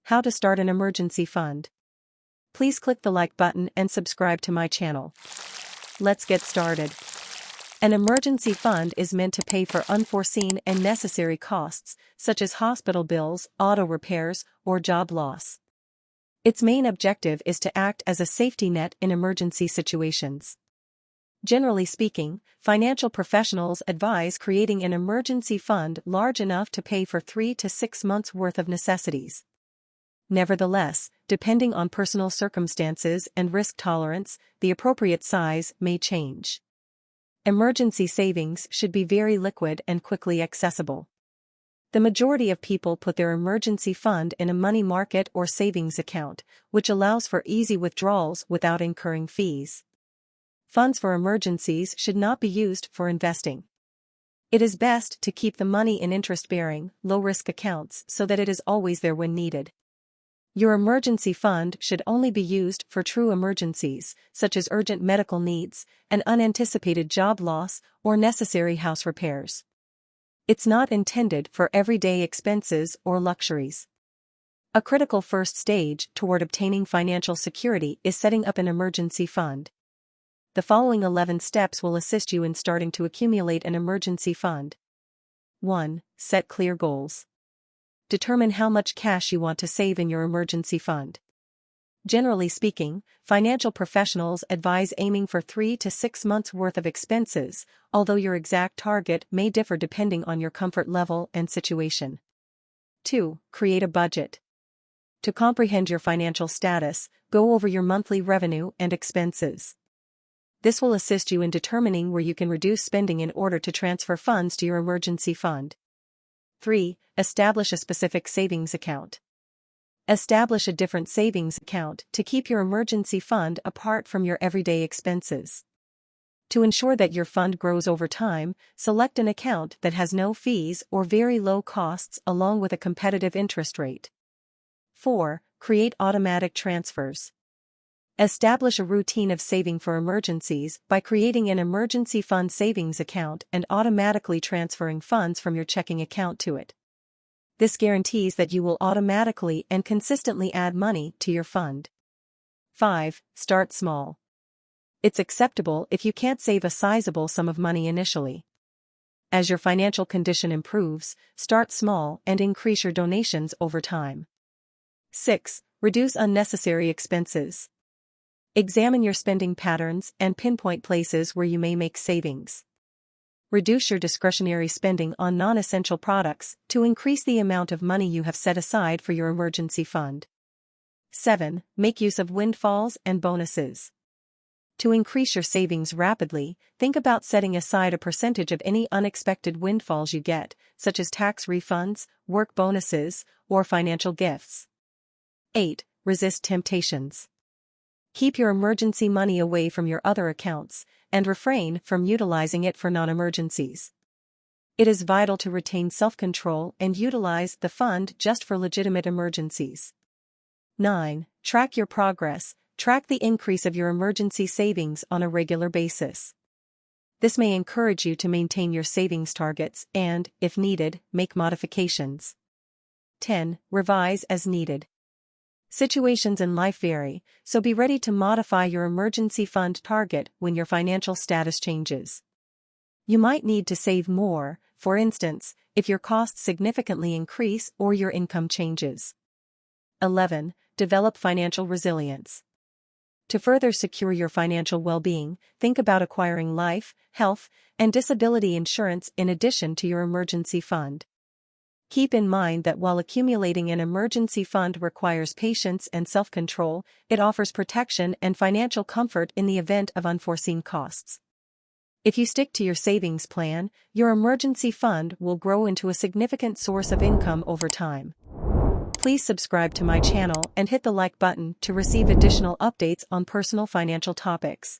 How to start an emergency fund. Please click the like button and subscribe to my channel. Let's get started. An emergency fund is meant to pay for unforeseen and necessary costs, such as hospital bills, auto repairs, or job loss. Its main objective is to act as a safety net in emergency situations. Generally speaking, financial professionals advise creating an emergency fund large enough to pay for 3 to 6 months' worth of necessities. Nevertheless, depending on personal circumstances and risk tolerance, the appropriate size may change. Emergency savings should be very liquid and quickly accessible. The majority of people put their emergency fund in a money market or savings account, which allows for easy withdrawals without incurring fees. Funds for emergencies should not be used for investing. It is best to keep the money in interest-bearing, low-risk accounts so that it is always there when needed. Your emergency fund should only be used for true emergencies, such as urgent medical needs, an unanticipated job loss, or necessary house repairs. It's not intended for everyday expenses or luxuries. A critical first stage toward obtaining financial security is setting up an emergency fund. The following 11 steps will assist you in starting to accumulate an emergency fund. 1. Set clear goals. Determine how much cash you want to save in your emergency fund. Generally speaking, financial professionals advise aiming for 3 to 6 months' worth of expenses, although your exact target may differ depending on your comfort level and situation. 2. Create a budget. To comprehend your financial status, go over your monthly revenue and expenses. This will assist you in determining where you can reduce spending in order to transfer funds to your emergency fund. 3. Establish a specific savings account. Establish a different savings account to keep your emergency fund apart from your everyday expenses. To ensure that your fund grows over time, select an account that has no fees or very low costs along with a competitive interest rate. 4. Create automatic transfers. Establish a routine of saving for emergencies by creating an emergency fund savings account and automatically transferring funds from your checking account to it. This guarantees that you will automatically and consistently add money to your fund. 5. Start small. It's acceptable if you can't save a sizable sum of money initially. As your financial condition improves, start small and increase your donations over time. 6. Reduce unnecessary expenses. Examine your spending patterns and pinpoint places where you may make savings. Reduce your discretionary spending on non-essential products to increase the amount of money you have set aside for your emergency fund. 7. Make use of windfalls and bonuses. To increase your savings rapidly, think about setting aside a percentage of any unexpected windfalls you get, such as tax refunds, work bonuses, or financial gifts. 8. Resist temptations. Keep your emergency money away from your other accounts, and refrain from utilizing it for non-emergencies. It is vital to retain self-control and utilize the fund just for legitimate emergencies. 9. Track your progress. Track the increase of your emergency savings on a regular basis. This may encourage you to maintain your savings targets and, if needed, make modifications. 10. Revise as needed. Situations in life vary, so be ready to modify your emergency fund target when your financial status changes. You might need to save more, for instance, if your costs significantly increase or your income changes. 11. Develop financial resilience. To further secure your financial well-being, think about acquiring life, health, and disability insurance in addition to your emergency fund. Keep in mind that while accumulating an emergency fund requires patience and self-control, it offers protection and financial comfort in the event of unforeseen costs. If you stick to your savings plan, your emergency fund will grow into a significant source of income over time. Please subscribe to my channel and hit the like button to receive additional updates on personal financial topics.